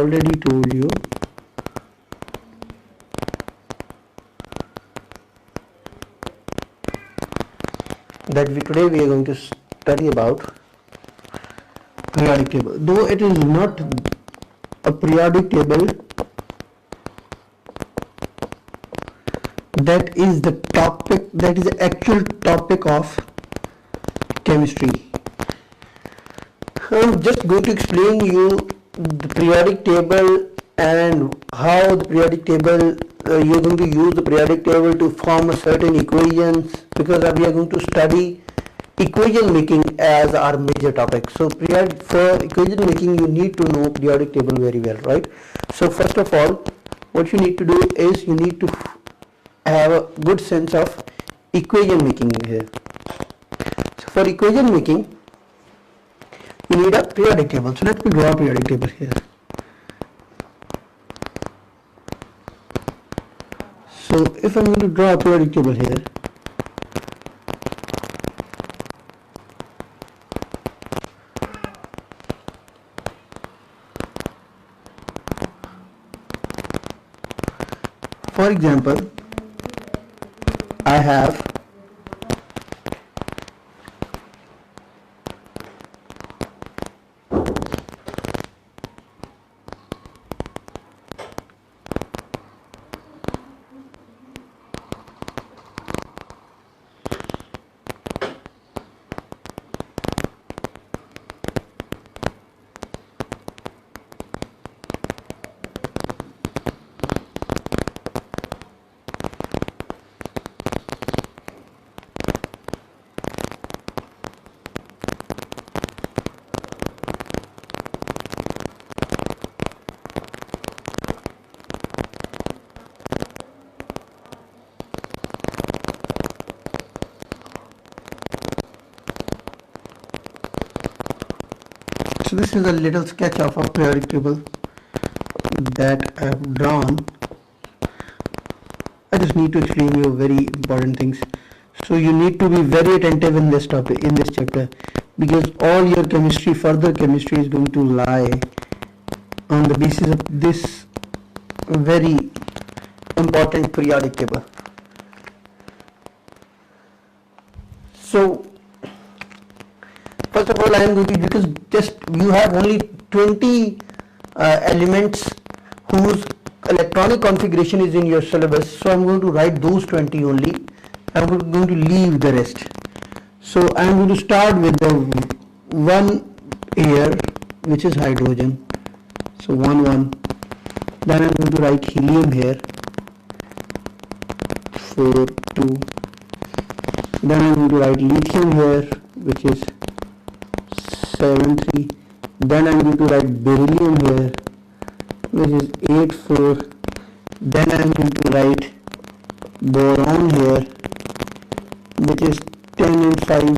already told you that today we are going to study about periodic table. Though it is not a periodic table that is the topic, that is the actual topic of chemistry. I'm just going to explain you the periodic table and how the periodic table you're going to use the periodic table to form a certain equations, because we are going to study equation making as our major topic. So for equation making you need to know periodic table very well, right? So first of all, what you need to do is you need to have a good sense of equation making here. So for equation making you need a periodic table. So let me draw a periodic table here. So if I'm going to draw a periodic table here, for example, I have so this is a little sketch of a periodic table that I have drawn. I just need to explain you very important things. So you need to be very attentive in this topic, in this chapter, because all your chemistry, further chemistry, is going to lie on the basis of this very important periodic table. So first of all, I am going to, because just you have only 20 elements whose electronic configuration is in your syllabus, so I am going to write those 20 only. I am going to leave the rest. So I am going to start with the one air, which is hydrogen. So 1 1. Then I am going to write helium here, 4 2. Then I am going to write lithium here, which is 7 3. Then I am going to write beryllium here, which is 8 4. Then I am going to write boron here, which is 10 and 5.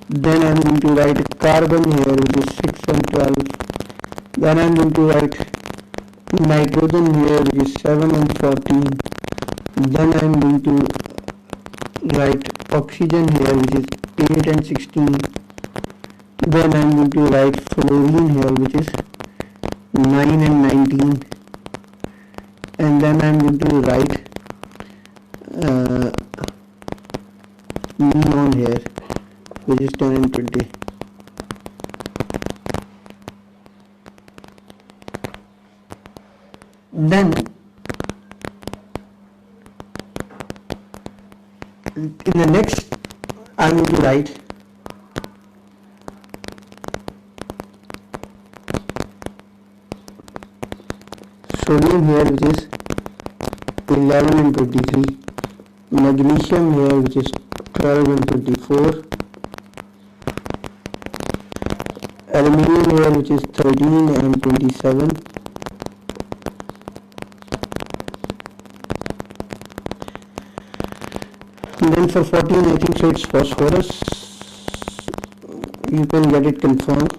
Then I am going to write carbon here, which is 6 and 12. Then I am going to write nitrogen here, which is 7 and 14. Then I am going to write oxygen here, which is 8 and 16. Then I am going to write fluorine here, which is 9 and 19. And then I am going to write neon here, which is 10 and 20. Then in the next I am going to write sodium here, which is 11 and 23. Magnesium here, which is 12 and 24. Aluminium here, which is 13 and 27. And then for 14, I think so it's phosphorus. You can get it confirmed.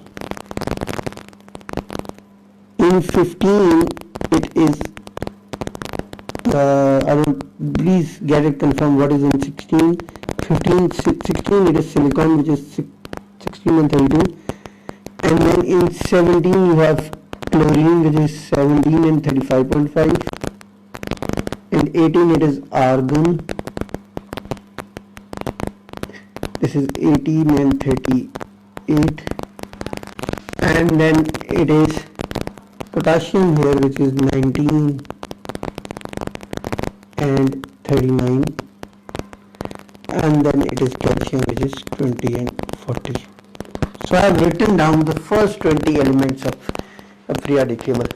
In 15, it is I will please get it confirmed what is in 16. 16 it is silicon, which is 16 and 32. And then in 17 you have chlorine, which is 17 and 35.5. In 18 it is argon. This is 18 and 38. And then it is potassium here, which is 19 and 39. And then it is calcium, which is 20 and 40. So I have written down the first 20 elements of a periodic table.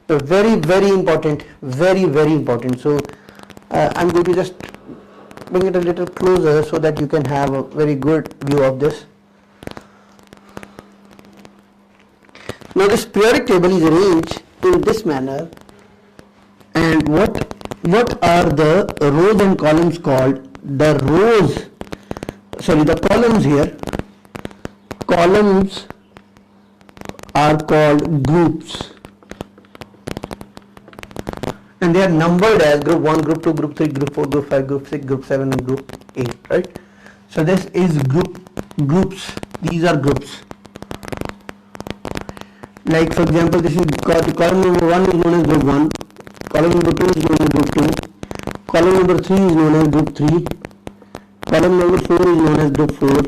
So very, very important, very, very important. So I'm going to just bring it a little closer so that you can have a very good view of this. Now this periodic table is arranged in this manner, and what are the rows and columns called? The columns here, columns are called groups, and they are numbered as group 1, group 2, group 3, group 4, group 5, group 6, group 7 and group 8, right? So this is groups. These are groups. Like for example, this is column number 1 is known as group 1, column number 2 is known as group 2, column number 3 is known as group 3, column number 4 is known as group 4,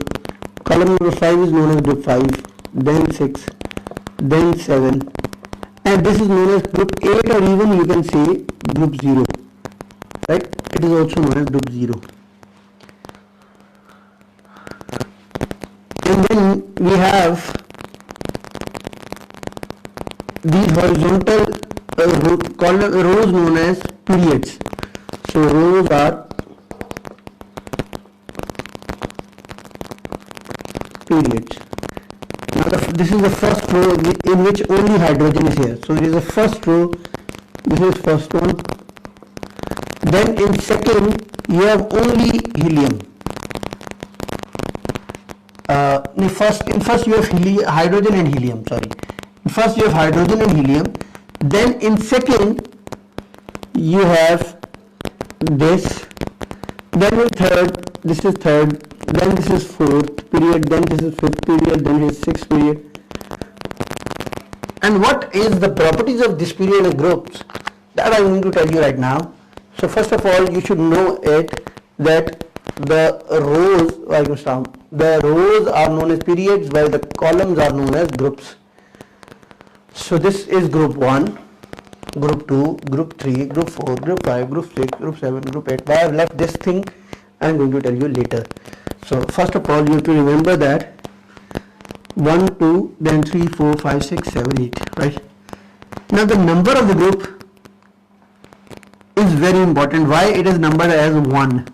column number 5 is known as group 5, then 6, then 7, and this is known as group 8, or even you can say group 0, right? It is also known as group 0. And then we have these horizontal rows known as periods. So rows are periods. Now this is the first row in which only hydrogen is here. So there is a first row, this is first one. Then in second you have only helium. In first you have hydrogen and helium, First you have hydrogen and helium, then in second you have this, then in third, this is third, then this is fourth period, then this is fifth period, then this is sixth period. And what is the properties of this period and groups? That I am going to tell you right now. So first of all, you should know it that the rows are known as periods, while the columns are known as groups. So this is group 1, group 2, group 3, group 4, group 5, group 6, group 7, group 8. Why I have left this thing, I am going to tell you later. So first of all, you have to remember that 1, 2, then 3, 4, 5, 6, 7, 8, right? Now the number of the group is very important. Why it is numbered as 1?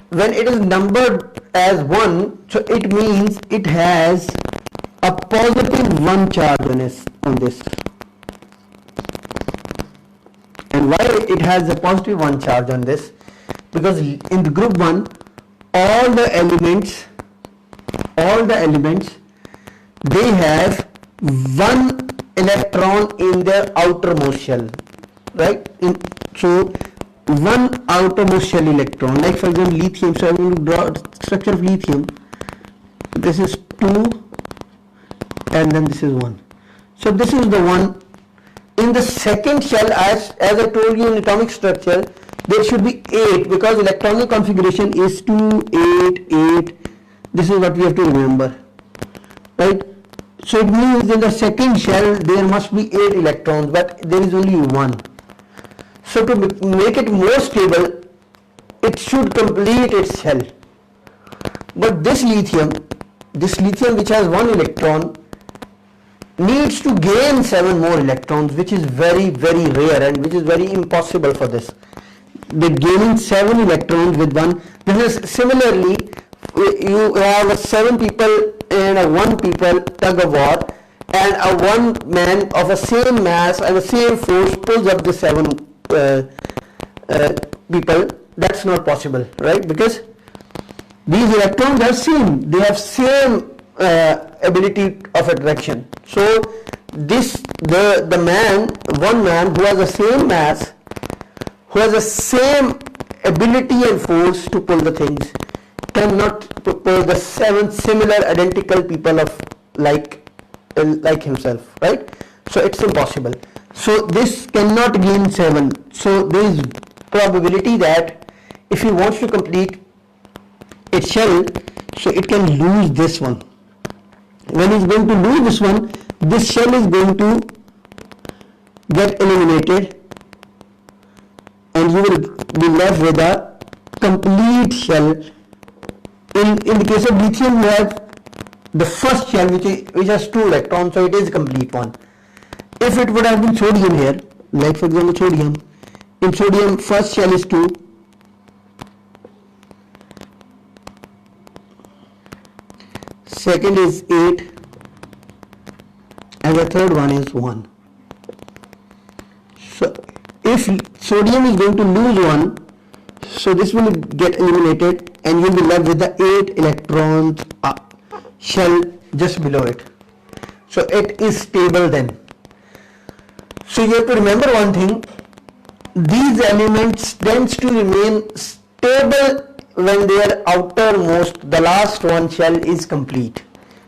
When it is numbered as 1, so it means it has a positive 1 charge on this. And why it has a positive 1 charge on this? Because in the group 1, all the elements, they have 1 electron in their outermost shell, right? So 1 outermost shell electron, like for example lithium. So I am going to draw the structure of lithium. This is 2 and then this is 1. So this is the one. In the second shell, as I told you in atomic structure, there should be 8, because electronic configuration is 2, 8, 8. This is what we have to remember, right? So it means in the second shell there must be 8 electrons, but there is only 1. So to make it more stable, it should complete its shell. But this lithium which has 1 electron, needs to gain 7 more electrons, which is very, very rare and which is very impossible for this. The gaining 7 electrons with 1. This is similarly, you have 7 people and a 1 people tug of war, and a 1 man of the same mass and the same force pulls up the 7 people. That's not possible, right? Because these electrons are same. They have same ability of attraction. So the one man who has the same mass, who has the same ability and force to pull the things, cannot pull the 7 similar identical people of like like himself, right? So it's impossible. So this cannot gain 7. So there is probability that if he wants to complete its shell, so it can lose this one. When he's going to lose this one, this shell is going to get eliminated and you will be left with a complete shell. In the case of lithium, we have the first shell which has 2 electrons, so it is a complete one. If it would have been sodium here, like for example sodium, in sodium first shell is 2, second is 8, and the third one is 1. So if sodium is going to lose 1, so this will get eliminated and you will be left with the 8 electrons shell just below it. So it is stable then. So you have to remember one thing, these elements tends to remain stable when their outermost, the last one shell is complete,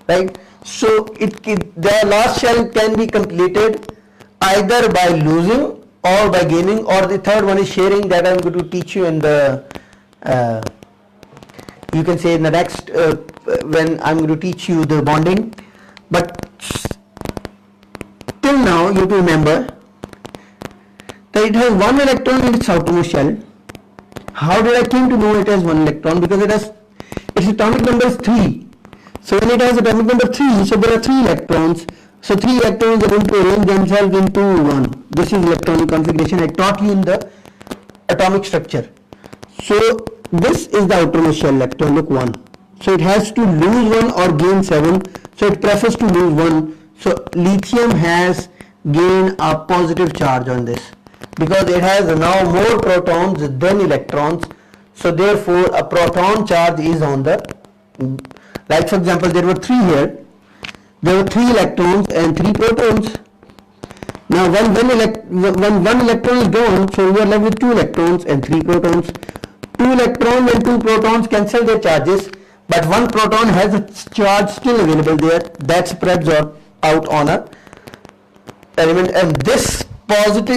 right? So the last shell can be completed either by losing or by gaining, or the third one is sharing, that I am going to teach you in the you can say in the next when I am going to teach you the bonding. But till now you have to remember that it has 1 electron in its outermost shell. How did I came to know it has 1 electron? Because its atomic number is 3. So when it has atomic number 3, so there are 3 electrons. So 3 electrons are going to arrange themselves into 1. This is electronic configuration I taught you in the atomic structure. So this is the outermost shell electron, look 1. So it has to lose 1 or gain 7. So it prefers to lose 1. So lithium has gained a positive charge on this, because it has now more protons than electrons. So therefore a proton charge is on the, like for example there were 3 here, there were 3 electrons and 3 protons. Now when one electron is gone, so we are left with 2 electrons and 3 protons. 2 electrons and 2 protons cancel their charges, but 1 proton has a charge still available there that spreads out on a element, and this charged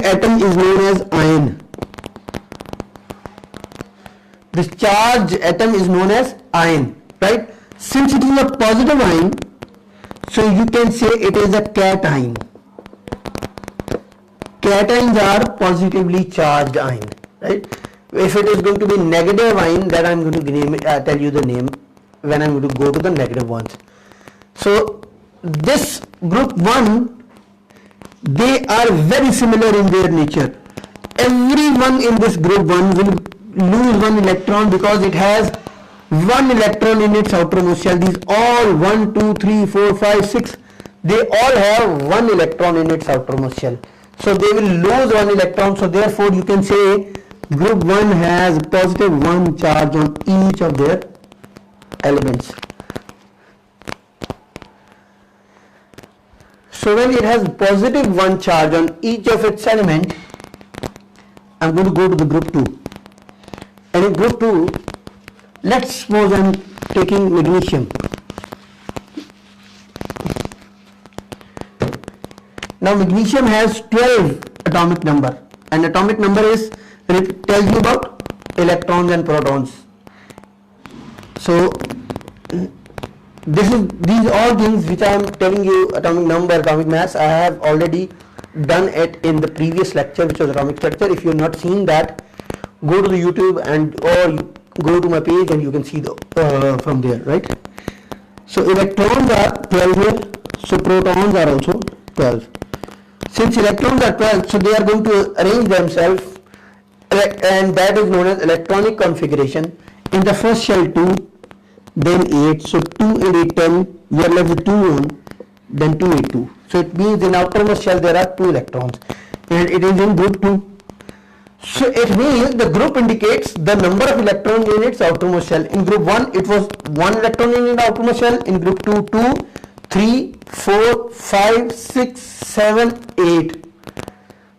atom is known as ion. This charged atom is known as ion, right? Since it is a positive ion, so you can say it is a cation. Cations are positively charged ion, right? If it is going to be negative ion, then I am going to tell you the name when I am going to go to the negative ones. So this group 1, they are very similar in their nature. Everyone in this group 1 will lose 1 electron because it has 1 electron in its outermost shell. These all 1, 2, 3, 4, 5, 6, they all have 1 electron in its outermost shell. So they will lose 1 electron. So therefore you can say group 1 has positive 1 charge on each of their elements. So when it has positive 1 charge on each of its element, I am going to go to the group 2. And in group 2, let's suppose I am taking magnesium. Now magnesium has 12 atomic number, and atomic number is tells you about electrons and protons. So these all things which I am telling you, atomic number, atomic mass, I have already done it in the previous lecture, which was atomic structure. If you have not seen that, go to the YouTube or go to my page and you can see from there, right? So electrons are 12 here, so protons are also 12. Since electrons are 12, so they are going to arrange themselves, and that is known as electronic configuration. In the first shell 2, then 8, so 2 and 8, 10, we are left with 2 1, then 2 8 2. So it means in outermost shell there are 2 electrons, and it is in group 2. So it means the group indicates the number of electrons in its outermost shell. In group 1 it was 1 electron in the outermost shell, in group 2 2, 3, 4, 5, 6, 7, 8.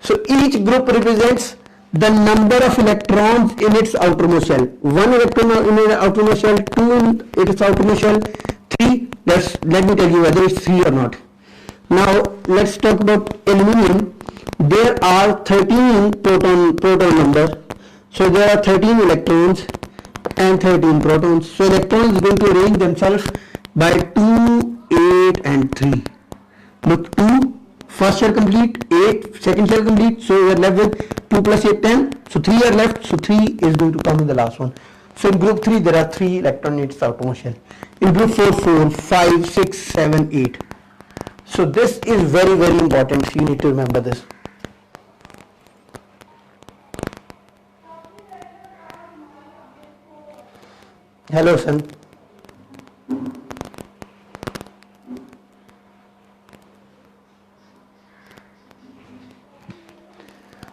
So each group represents the number of electrons in its outermost shell. 1 electron in its outermost shell, 2 in its outermost shell, 3. Let me tell you whether it's 3 or not. Now let's talk about aluminium. There are 13 proton number. So there are 13 electrons and 13 protons. So electrons are going to arrange themselves by 2, 8 and 3. Look, 2 first shell complete, 8 second shell complete, so we are left with 2 plus 8, 10. So 3 are left, so 3 is going to come in the last one. So in group 3 there are 3 electrons in its outermost shell. In group 4, 4, 5, 6, 7, 8. So this is very, very important, so you need to remember this. Hello son.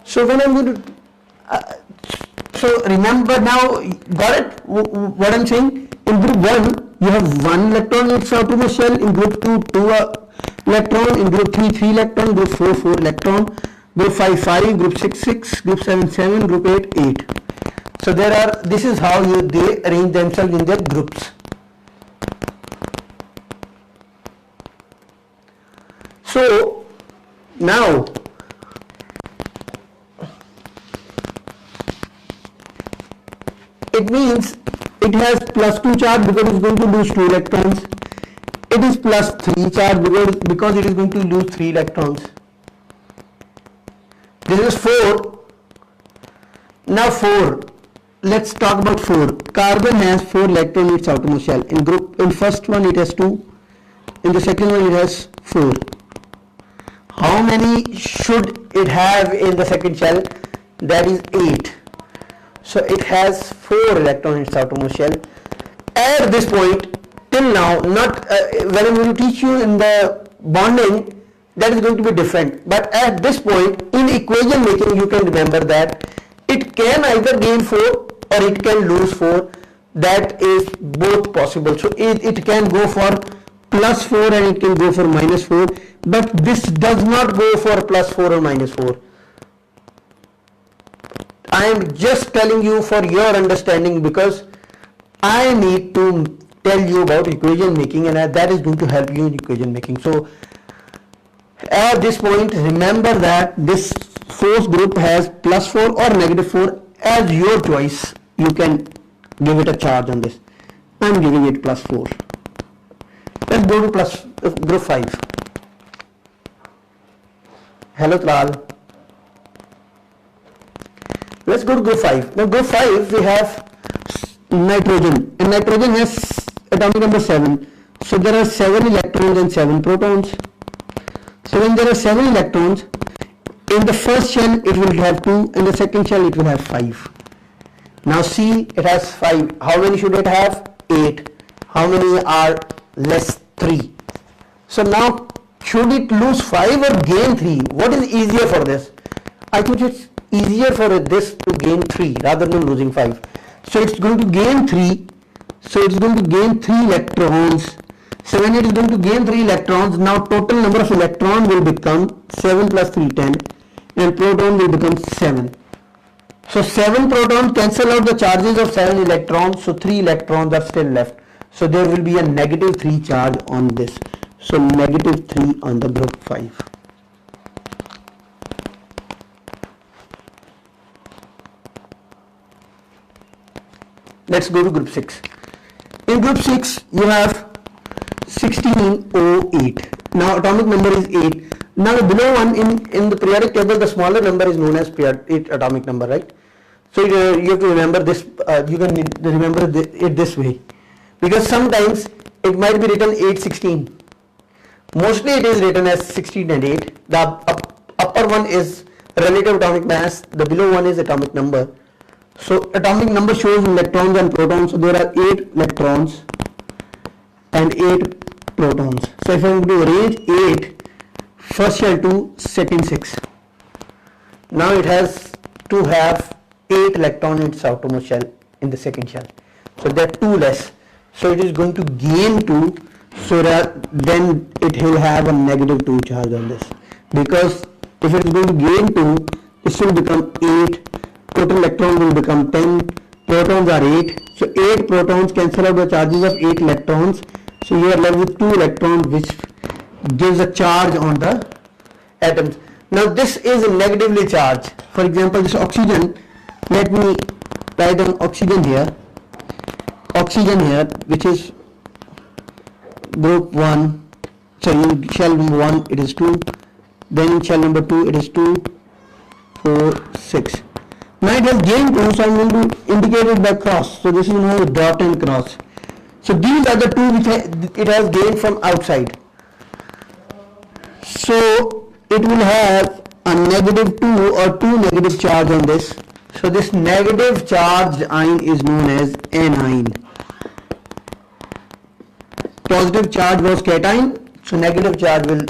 So when I'm going to, so remember now, got it? What I'm saying? In group 1, you have 1 electron in its outermost shell. In group 2, 2 electron. In group 3, 3 electron. Group 4, 4 electron. Group 5, 5. Group 6, 6. Group 7, 7. Group 8, 8. So there are, this is how they arrange themselves in their groups. So now, it means it has plus 2 charge because it is going to lose 2 electrons. It is plus 3 charge because it is going to lose 3 electrons. This is 4. Now 4. Let's talk about 4. Carbon has 4 electrons in its outermost shell. In first one it has 2. In the second one it has 4. How many should it have in the second shell? That is 8. So it has 4 electrons in its outermost shell. At this point, till now, not when I'm going to teach you in the bonding, that is going to be different. But at this point, in equation making, you can remember that it can either gain 4 or it can lose 4. That is both possible. So it can go for plus 4 and it can go for minus 4. But this does not go for plus 4 or minus 4. I am just telling you for your understanding because I need to tell you about equation making, and that is going to help you in equation making. So at this point, remember that this force group has plus 4 or negative 4 as your choice. You can give it a charge on this. I am giving it plus 4. Let's go to group 5. Hello Tlal. Let's go to group 5. Now group 5 we have nitrogen, and nitrogen has atomic number 7. So there are 7 electrons and 7 protons. So when there are 7 electrons, in the first shell it will have 2, in the second shell it will have 5. Now see, it has 5. How many should it have? 8. How many are less? 3. So now should it lose 5 or gain 3? What is easier for this? I think it's easier for this to gain 3 rather than losing 5. So it's going to gain 3. So it's going to gain 3 electrons. So when it is going to gain 3 electrons, now total number of electrons will become 7 plus 3, 10, and proton will become 7. So 7 protons cancel out the charges of 7 electrons, so 3 electrons are still left. So there will be a negative 3 charge on this. So negative 3 on the group 5. Let's go to group 6. In group 6 you have 16O8. Now atomic number is 8. Now the below one in the periodic table, the smaller number is known as atomic number, right? So you have to remember this, you can remember it this way, because sometimes it might be written 816. Mostly it is written as 16 and 8. The upper one is relative atomic mass, the below one is atomic number. So atomic number shows electrons and protons. So there are 8 electrons and 8 protons. So if I am going to arrange 8, first shell 2, second 6. Now it has to have 8 electrons in its outermost shell in the second shell. So there are 2 less. So it is going to gain 2. So that then it will have a negative 2 charge on this. Because if it is going to gain 2, it will become 8 total electrons will become 10, protons are 8, so 8 protons cancel out the charges of 8 electrons, so you are left with 2 electrons, which gives a charge on the atoms. Now this is negatively charged. For example, this oxygen, let me write down oxygen here, which is group 1, so in shell number 1 it is 2, then in shell number 2 it is 2, 4, 6. Now it has gained 2, so I am going to indicate it by cross. So this is known as dot and cross. So these are the 2 which it has gained from outside. So it will have a negative 2 or 2 negative charge on this. So this negative charged ion is known as anion. Positive charge was cation, so negative charge will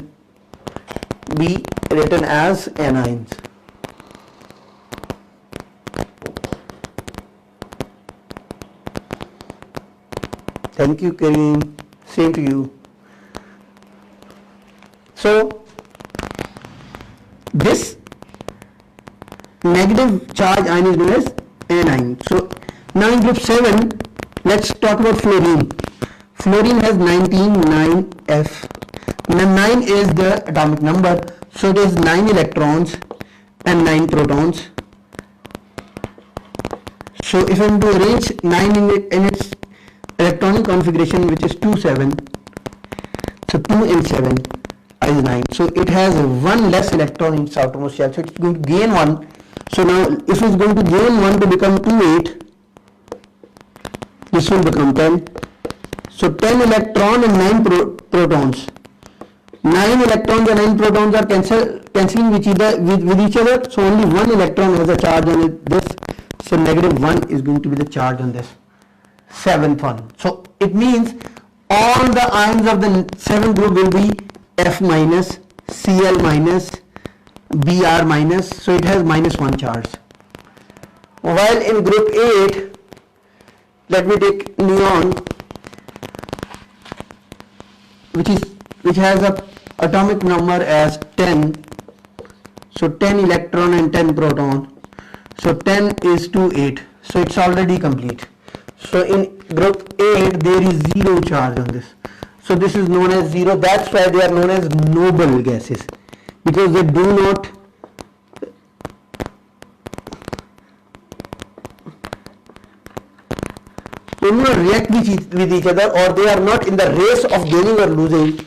be written as anions. Thank you, Kareem. Same to you. So this negative charge ion is known as anion. So now in group 7, let's talk about fluorine. Fluorine has 19, 9F. Now 9 is the atomic number, so it is 9 electrons and 9 protons. So if I am to arrange 9 in its electronic configuration, which is 2, 7, so 2 and 7 is 9. So it has 1 less electron in its outermost shell, so it's going to gain 1. So now if it's going to gain 1 to become 2, 8, this will become 10. So 10 electron and 9 protons. 9 electrons and 9 protons are cancelling with each other. So only 1 electron has a charge on it. This, so negative 1 is going to be the charge on this 7th one. So it means all the ions of the 7th group will be F minus, Cl minus, Br minus. So it has -1 charge. While in group 8, let me take neon, which has a atomic number as 10. So 10 electron and 10 proton. So 10 is to 8. So it's already complete. So in group 8 there is 0 charge on this. So this is known as 0. That's why they are known as noble gases, because they do not react with each other, or they are not in the race of gaining or losing.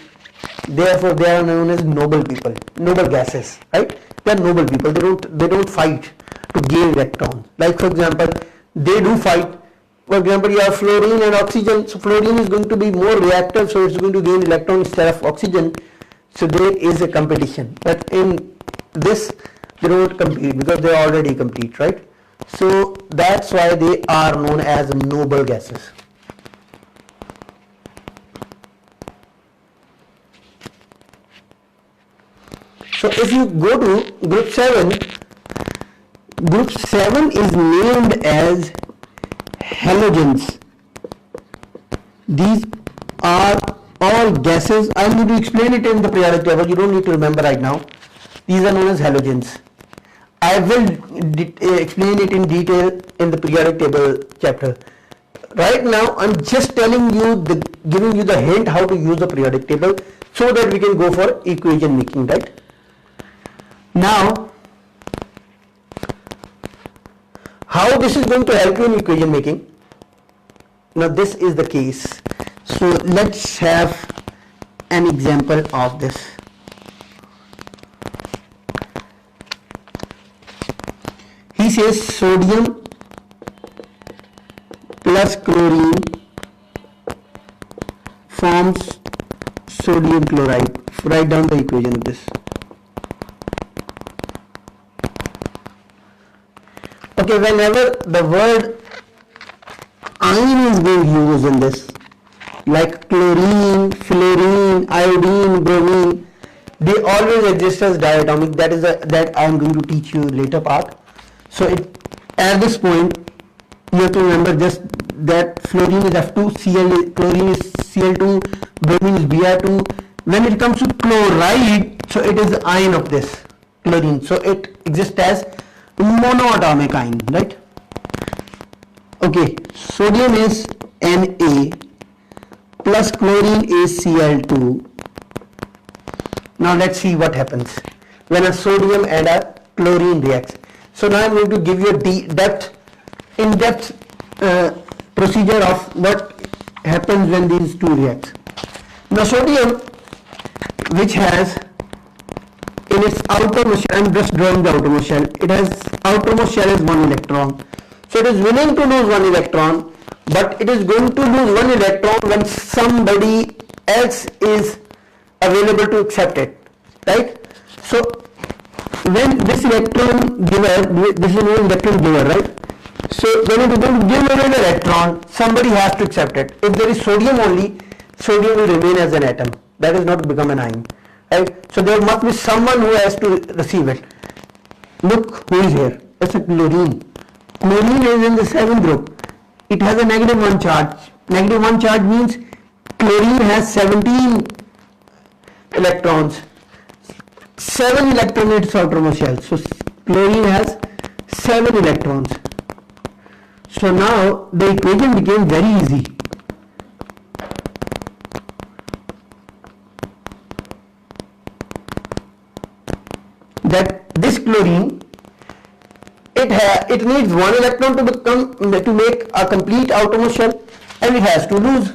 Therefore they are known as noble people, noble gases, right? They are noble people. They don't fight to gain electrons. Like for example, they do fight. For example, you have fluorine and oxygen. So fluorine is going to be more reactive, so it's going to gain electrons instead of oxygen. So there is a competition. But in this, they don't compete because they are already complete, right? So that's why they are known as noble gases. So if you go to group 7 is named as halogens. These are all gases. I am going to explain it in the periodic table. You don't need to remember right now. These are known as halogens. I will explain it in detail in the periodic table chapter. Right now I am just telling you, giving you the hint how to use the periodic table so that we can go for equation making, right? Now, how this is going to help you in equation making? Now this is the case. So let's have an example of this. He says sodium plus chlorine forms sodium chloride. Write down the equation of this. Okay, whenever the word ion is being used in this, like chlorine, fluorine, iodine, bromine, they always exist as diatomic. That I am going to teach you later part. So at this point you have to remember just that fluorine is F2, chlorine is Cl2, bromine is Br2. When it comes to chloride, so it is the ion of this chlorine. So it exists as monoatomic ion, right? Okay, sodium is Na plus chlorine is Cl2. Now let's see what happens when a sodium and a chlorine reacts. So now I'm going to give you a in-depth procedure of what happens when these two react. Now sodium, which has in its outermost shell, I'm just drawing the outermost shell, it has outermost shell is 1 electron. So it is willing to lose 1 electron, but it is going to lose 1 electron when somebody else is available to accept it, right? So when this electron giver, this is an electron giver, right? So when it is going to give away an electron, somebody has to accept it. If there is sodium only, sodium will remain as an atom. That is not become an ion, right? So there must be someone who has to receive it. Look who is here. It's a chlorine. Chlorine is in the 7th group. It has a -1 charge. -1 charge means chlorine has 17 electrons. 7 electrons in its outermost shell. So chlorine has 7 electrons. So now the equation became very easy. That this chlorine, it needs 1 electron to make a complete outermost shell, and it has to lose.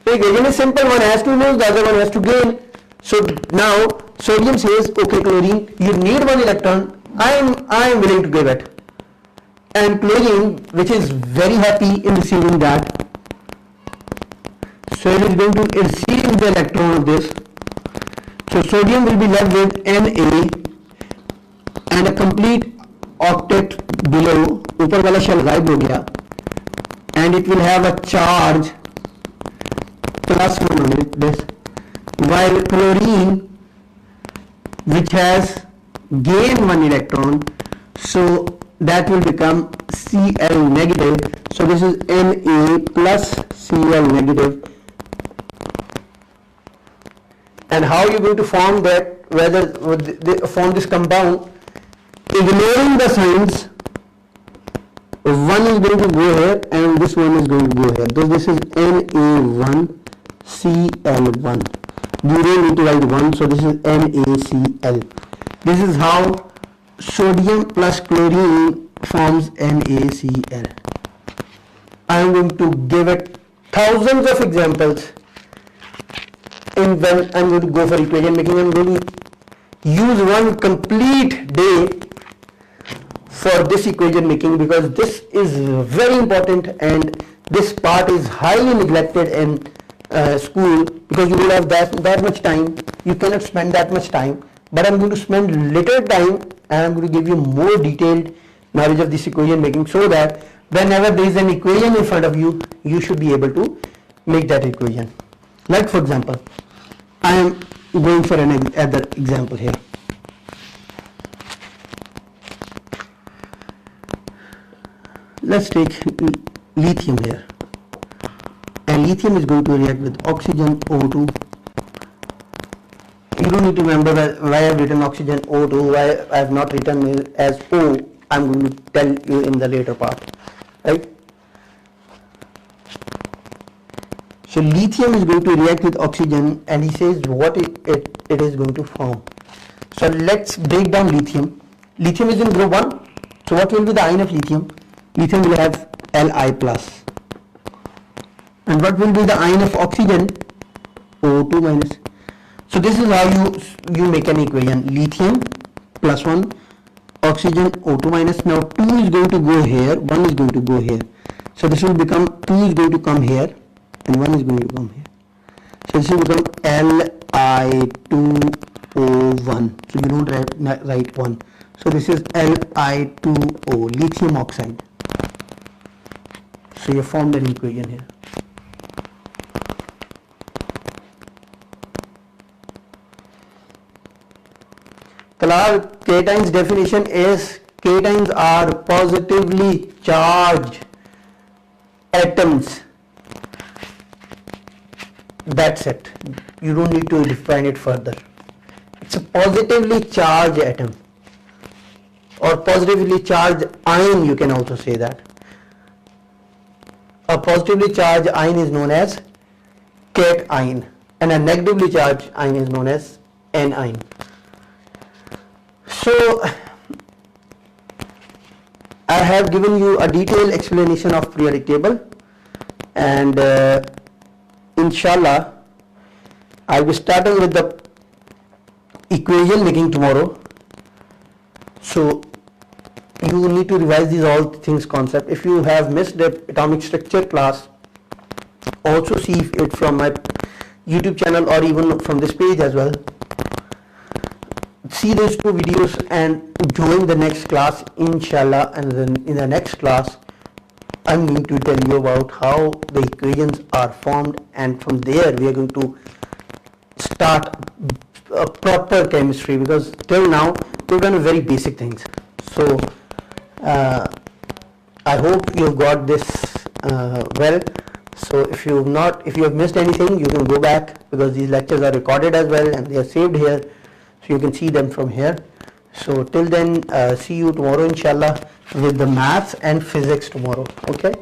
The equation is simple: one has to lose, the other one has to gain. So now sodium says, okay chlorine, you need 1 electron, I am willing to give it. And chlorine, which is very happy in receiving that, so it is going to receive the electron of this. So sodium will be left with Na and a complete octet below, ऊपर वाला shell गायब हो गया, and it will have a charge +1 on it, this, while chlorine, which has gained 1 electron, so that will become Cl negative. So this is Na plus Cl negative. And how you going to form that, whether they form this compound, ignoring the signs, one is going to go here and this one is going to go here. So this is Na1 Cl1. You don't need to write 1, so this is NaCl. This is how sodium plus chlorine forms NaCl. I am going to give it thousands of examples. And when I am going to go for equation making, I am going to use one complete day for this equation making, because this is very important and this part is highly neglected in school, because you don't have that much time, you cannot spend that much time. But I am going to spend little time and I am going to give you more detailed knowledge of this equation making, so that whenever there is an equation in front of you, you should be able to make that equation. Like for example, I am going for another example here. Let's take lithium here, and lithium is going to react with oxygen O2. You don't need to remember why I have written oxygen O2, why I have not written it as O. I am going to tell you in the later part, right? So lithium is going to react with oxygen, and he says what it is going to form. So let's break down lithium. Lithium is in group 1. So what will be the ion of lithium? Lithium will have Li plus. And what will be the ion of oxygen? O2 minus. So this is how you make an equation. Lithium +1, oxygen O2 minus. Now 2 is going to go here, 1 is going to go here. So this will become 2 is going to come here and 1 is going to come here. So this will become Li2O1. So you don't write 1. So this is Li2O, lithium oxide. So you formed an equation here. Cation's definition is cations are positively charged atoms. That's it. You don't need to define it further. It's a positively charged atom. or positively charged ion, you can also say that. A positively charged ion is known as cation, and a negatively charged ion is known as anion. So I have given you a detailed explanation of periodic table, and inshallah I will be starting with the equation making tomorrow. So you need to revise these all things concept. If you have missed the atomic structure class, also see it from my YouTube channel or even from this page as well. See those two videos and join the next class inshallah, and then in the next class I'm going to tell you about how the equations are formed, and from there we are going to start a proper chemistry, because till now we've done very basic things. So I hope you've got this well. So if you have missed anything, you can go back, because these lectures are recorded as well and they are saved here, so you can see them from here. So till then, see you tomorrow inshallah with the maths and physics tomorrow. Okay.